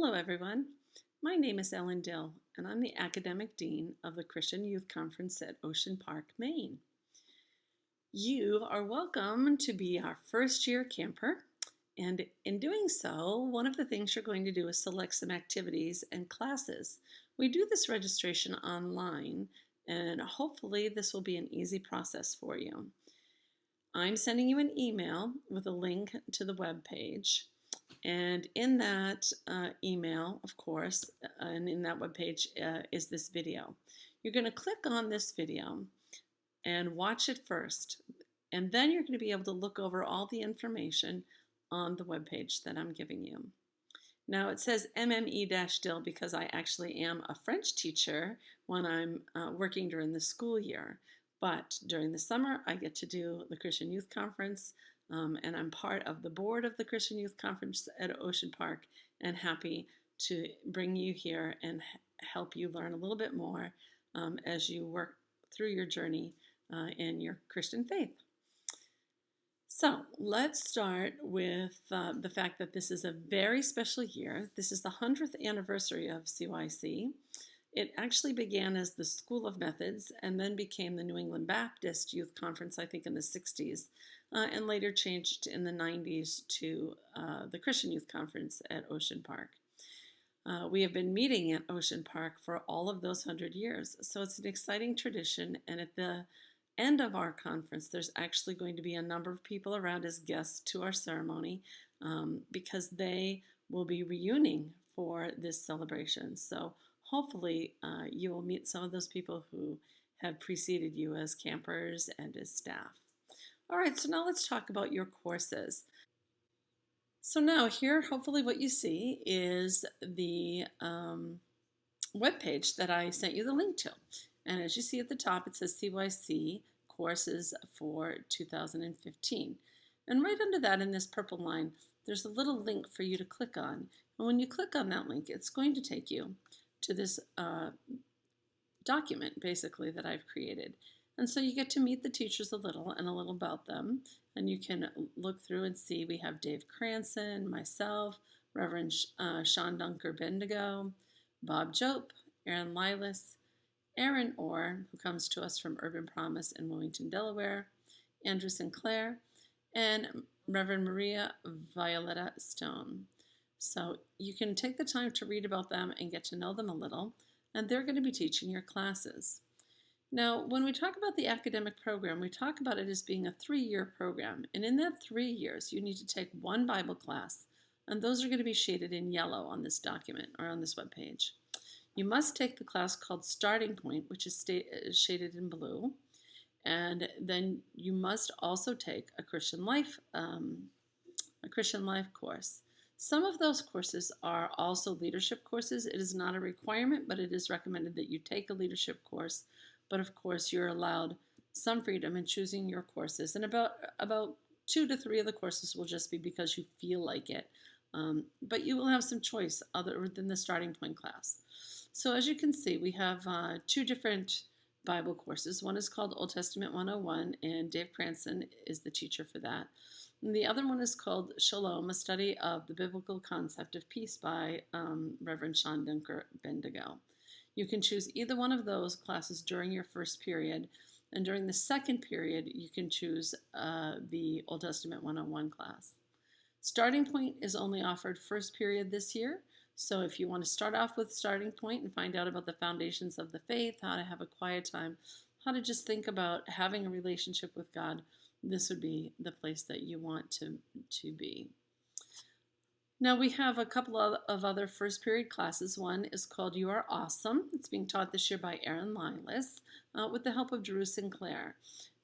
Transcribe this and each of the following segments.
Hello, everyone. My name is Ellen Dill, and I'm the Academic Dean of the Christian Youth Conference at Ocean Park, Maine. You are welcome to be our first year camper, and in doing so, one of the things you're going to do is select some activities and classes. We do this registration online, and hopefully this will be an easy process for you. I'm sending you an email with a link to the web page. And in that email, of course, and in that webpage is this video. You're going to click on this video and watch it first. And then you're going to be able to look over all the information on the webpage that I'm giving you. Now it says MME-DIL because I actually am a French teacher when I'm working during the school year. But during the summer, I get to do the Christian Youth Conference. And I'm part of the board of the Christian Youth Conference at Ocean Park and happy to bring you here and help you learn a little bit more as you work through your journey in your Christian faith. So let's start with the fact that this is a very special year. This is the 100th anniversary of CYC. It actually began as the School of Methods and then became the New England Baptist Youth Conference, I think in the 60s. And later changed in the 90s to the Christian Youth Conference at Ocean Park. We have been meeting at Ocean Park for all of those 100 years, so it's an exciting tradition, and at the end of our conference, there's actually going to be a number of people around as guests to our ceremony because they will be reuniting for this celebration. So hopefully you will meet some of those people who have preceded you as campers and as staff. All right, so now let's talk about your courses. So now here, hopefully what you see is the webpage that I sent you the link to. And as you see at the top, it says CYC courses for 2015. And right under that in this purple line, there's a little link for you to click on. And when you click on that link, it's going to take you to this document, basically, that I've created. And so you get to meet the teachers a little and a little about them. And you can look through and see we have Dave Cranston, myself, Reverend Sean Dunker Bendigo, Bob Jope, Aaron Lilas, Aaron Orr, who comes to us from Urban Promise in Wilmington, Delaware, Andrew Sinclair, and Reverend Maria Violetta Stone. So you can take the time to read about them and get to know them a little, and they're going to be teaching your classes. Now, when we talk about the academic program, we talk about it as being a 3-year program. And in that 3 years, you need to take one Bible class, and those are going to be shaded in yellow on this document or on this webpage. You must take the class called Starting Point, which is shaded in blue. And then you must also take a Christian life course. Some of those courses are also leadership courses. It is not a requirement, but it is recommended that you take a leadership course. But of course, you're allowed some freedom in choosing your courses. And about 2 to 3 of the courses will just be because you feel like it. But you will have some choice other than the Starting Point class. So as you can see, we have 2 different Bible courses. One is called Old Testament 101, and Dave Cranston is the teacher for that. And the other one is called Shalom, a study of the biblical concept of peace by Reverend Sean Dunker Bendigo. You can choose either one of those classes during your first period, and during the second period, you can choose the Old Testament 101 class. Starting Point is only offered first period this year, so if you want to start off with Starting Point and find out about the foundations of the faith, how to have a quiet time, how to just think about having a relationship with God, this would be the place that you want to be. Now we have a couple of other first period classes. One is called You Are Awesome. It's being taught this year by Aaron Lilas with the help of Drew Sinclair.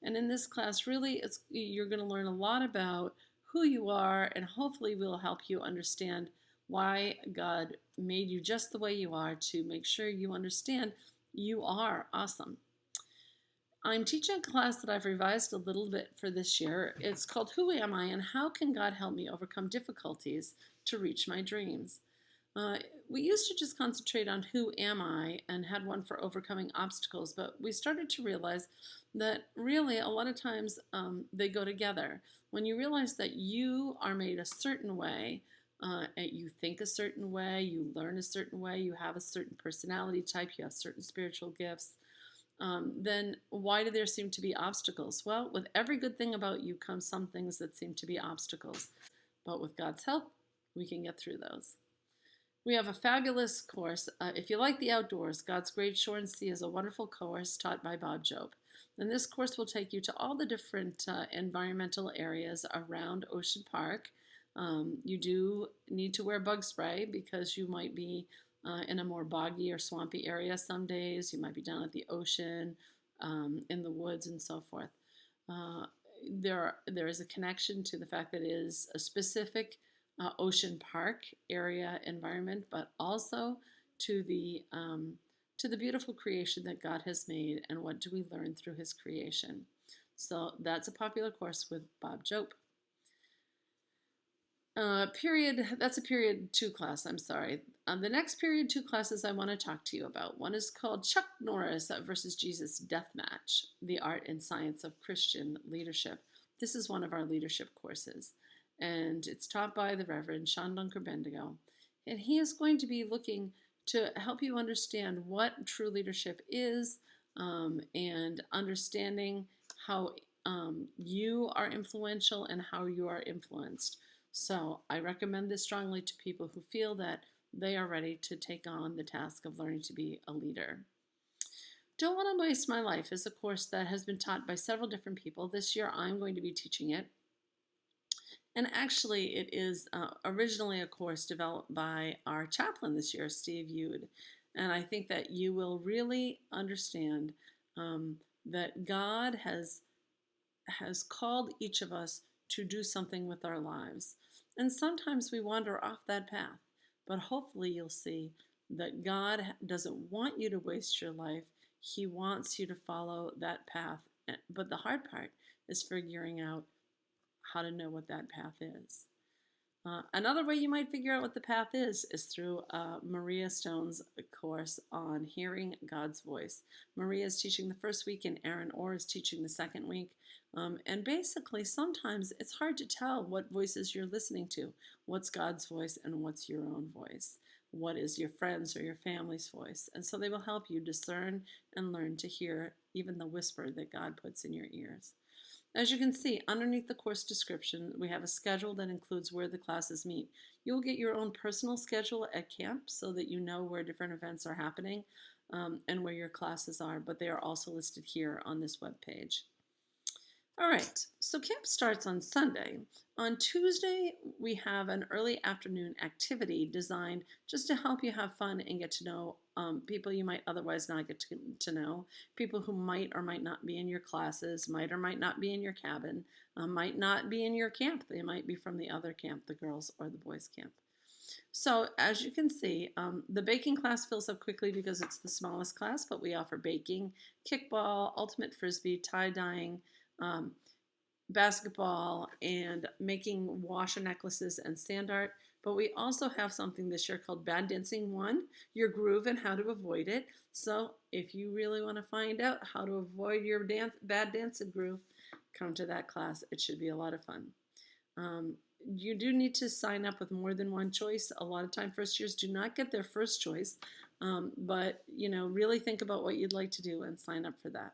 And in this class, really, you're going to learn a lot about who you are, and hopefully will help you understand why God made you just the way you are to make sure you understand you are awesome. I'm teaching a class that I've revised a little bit for this year. It's called Who Am I, and How Can God Help Me Overcome Difficulties to Reach My Dreams? We used to just concentrate on who am I and had one for overcoming obstacles, but we started to realize that really a lot of times they go together. When you realize that you are made a certain way, You think a certain way, you learn a certain way, you have a certain personality type, you have certain spiritual gifts, then why do there seem to be obstacles? Well, with every good thing about you comes some things that seem to be obstacles. But with God's help, we can get through those. We have a fabulous course. If you like the outdoors, God's Great Shore and Sea is a wonderful course taught by Bob Job. And this course will take you to all the different environmental areas around Ocean Park. You do need to wear bug spray because you might be in a more boggy or swampy area some days. You might be down at the ocean, in the woods, and so forth. There is a connection to the fact that it is a specific ocean park area environment, but also to the beautiful creation that God has made, and what do we learn through His creation. So that's a popular course with Bob Job. That's a period 2 class, I'm sorry. The next period 2 classes I want to talk to you about. One is called Chuck Norris versus Jesus Death Match, the Art and Science of Christian Leadership. This is one of our leadership courses, and it's taught by the Reverend Sean Dunker Bendigo. And he is going to be looking to help you understand what true leadership is, and understanding how you are influential and how you are influenced. So I recommend this strongly to people who feel that they are ready to take on the task of learning to be a leader. Don't Want to Waste My Life is a course that has been taught by several different people. This year I'm going to be teaching it. And actually it is originally a course developed by our chaplain this year, Steve Yude. And I think that you will really understand that God has called each of us to do something with our lives. And sometimes we wander off that path, but hopefully you'll see that God doesn't want you to waste your life. He wants you to follow that path. But the hard part is figuring out how to know what that path is. Another way you might figure out what the path is through Maria Stone's course on hearing God's voice. Maria is teaching the first week, and Aaron Orr is teaching the second week. And basically, sometimes it's hard to tell what voices you're listening to. What's God's voice and what's your own voice? What is your friends or your family's voice? And so they will help you discern and learn to hear even the whisper that God puts in your ears. As you can see, underneath the course description, we have a schedule that includes where the classes meet. You'll get your own personal schedule at camp so that you know where different events are happening, and where your classes are, but they are also listed here on this web page. All right, so camp starts on Sunday. On Tuesday, we have an early afternoon activity designed just to help you have fun and get to know people you might otherwise not get to know, people who might or might not be in your classes, might or might not be in your cabin, might not be in your camp. They might be from the other camp, the girls or the boys' camp. So as you can see, the baking class fills up quickly because it's the smallest class, but we offer baking, kickball, ultimate frisbee, tie-dyeing, basketball, and making washer necklaces and sand art. But we also have something this year called Bad Dancing 1, your groove and how to avoid it. So if you really want to find out how to avoid your bad dancing groove, come to that class. It should be a lot of fun. You do need to sign up with more than one choice. A lot of time first years do not get their first choice, but really think about what you'd like to do and sign up for that.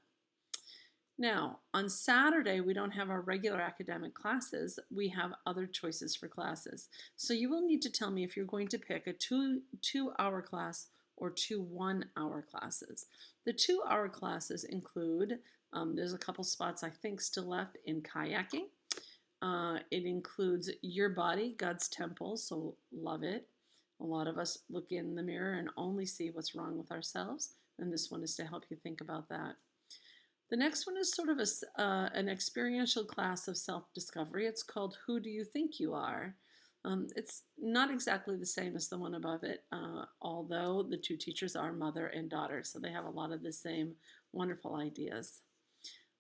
Now, on Saturday, we don't have our regular academic classes. We have other choices for classes. So you will need to tell me if you're going to pick a two-hour class or 2 one-hour classes. The 2-hour classes include, there's a couple spots I think still left in kayaking. It includes Your Body, God's Temple, so love it. A lot of us look in the mirror and only see what's wrong with ourselves, and this one is to help you think about that. The next one is sort of an experiential class of self-discovery. It's called Who Do You Think You Are? It's not exactly the same as the one above it, although the two teachers are mother and daughter, so they have a lot of the same wonderful ideas.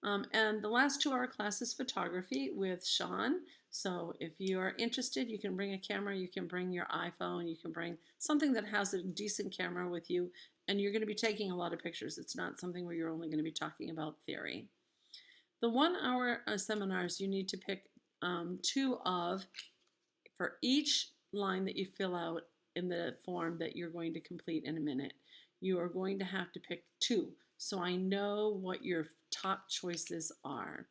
And the last 2-hour class is photography with Sean. So if you are interested, you can bring a camera, you can bring your iPhone, you can bring something that has a decent camera with you, and you're going to be taking a lot of pictures. It's not something where you're only going to be talking about theory. The 1-hour seminars you need to pick 2 of for each line that you fill out in the form that you're going to complete in a minute. You are going to have to pick two, so I know what your top choices are.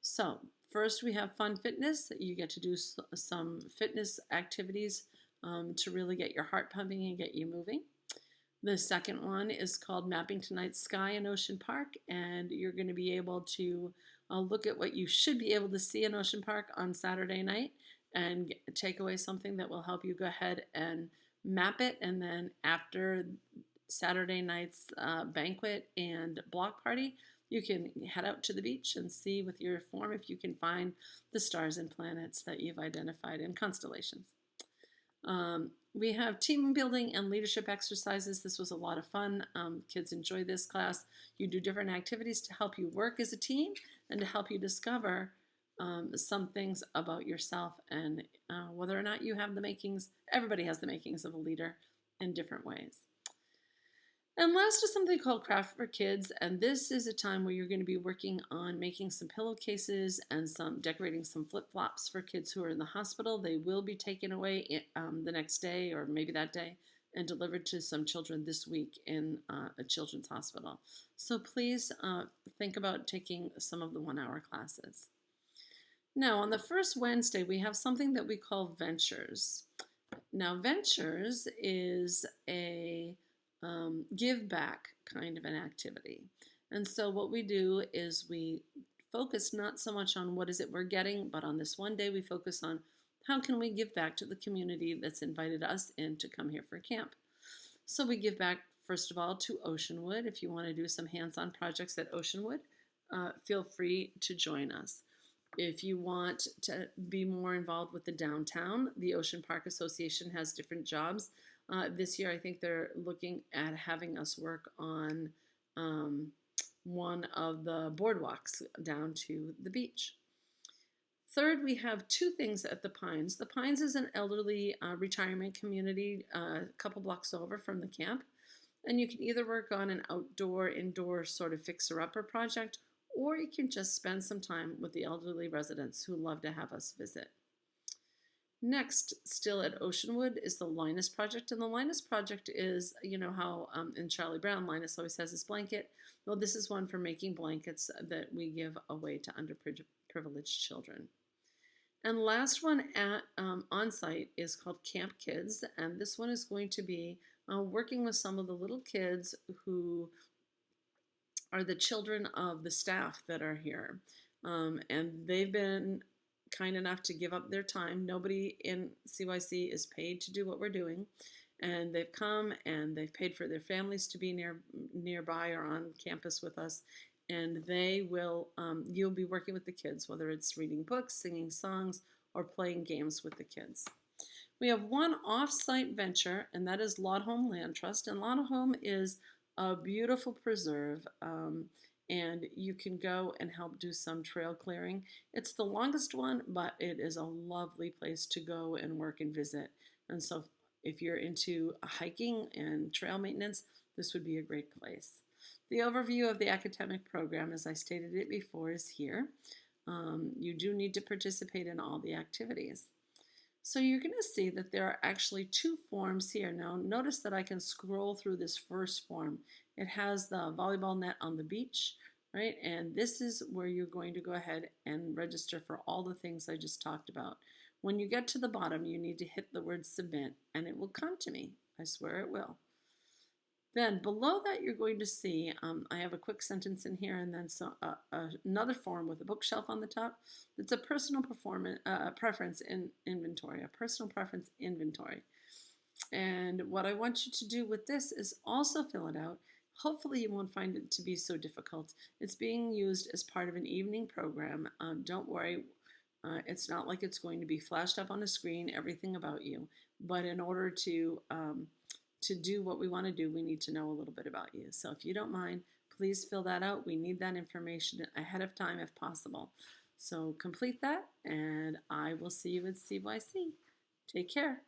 So first we have fun fitness. You get to do some fitness activities to really get your heart pumping and get you moving. The second one is called Mapping Tonight's Sky in Ocean Park, and you're going to be able to look at what you should be able to see in Ocean Park on Saturday night and take away something that will help you go ahead and map it. And then after Saturday night's banquet and block party, you can head out to the beach and see with your form if you can find the stars and planets that you've identified in constellations. We have team building and leadership exercises. This was a lot of fun. Kids enjoy this class. You do different activities to help you work as a team and to help you discover some things about yourself and whether or not you have the makings. Everybody has the makings of a leader in different ways. And last is something called Craft for Kids, and this is a time where you're going to be working on making some pillowcases and decorating some flip-flops for kids who are in the hospital. They will be taken away the next day or maybe that day and delivered to some children this week in a children's hospital. So please think about taking some of the 1-hour classes. Now, on the first Wednesday, we have something that we call Ventures. Now, Ventures is a give back kind of an activity. And so what we do is we focus not so much on what is it we're getting, but on this one day we focus on how can we give back to the community that's invited us in to come here for camp. So we give back, first of all, to Oceanwood. If you want to do some hands-on projects at Oceanwood, feel free to join us. If you want to be more involved with the downtown, the Ocean Park Association has different jobs. This year, I think they're looking at having us work on one of the boardwalks down to the beach. Third, we have two things at the Pines. The Pines is an elderly retirement community a couple blocks over from the camp. And you can either work on an outdoor, indoor sort of fixer-upper project, or you can just spend some time with the elderly residents who love to have us visit. Next, still at Oceanwood, is the Linus Project. And the Linus Project is, you know how in Charlie Brown, Linus always has his blanket. Well, this is one for making blankets that we give away to underprivileged children. And last one at on-site is called Camp Kids. And this one is going to be working with some of the little kids who are the children of the staff that are here. And they've been kind enough to give up their time. Nobody in CYC is paid to do what we're doing. And they've come and they've paid for their families to be nearby or on campus with us. And they will, you'll be working with the kids, whether it's reading books, singing songs, or playing games with the kids. We have one off-site venture, and that is Laudholm Land Trust. And Laudholm is a beautiful preserve, and you can go and help do some trail clearing. It's the longest one, but it is a lovely place to go and work and visit. And so if you're into hiking and trail maintenance, this would be a great place. The overview of the academic program, as I stated it before, is here. You do need to participate in all the activities. So you're going to see that there are actually two forms here. Now notice that I can scroll through this first form. It has the volleyball net on the beach, right? And this is where you're going to go ahead and register for all the things I just talked about. When you get to the bottom, you need to hit the word submit, and it will come to me. I swear it will. Then below that, you're going to see, I have a quick sentence in here and then another form with a bookshelf on the top. It's a personal preference inventory, a personal preference inventory. And what I want you to do with this is also fill it out. Hopefully you won't find it to be so difficult. It's being used as part of an evening program. Don't worry, it's not like it's going to be flashed up on a screen, everything about you. But in order to do what we want to do, we need to know a little bit about you. So if you don't mind, please fill that out. We need that information ahead of time if possible. So complete that, and I will see you at CYC. Take care.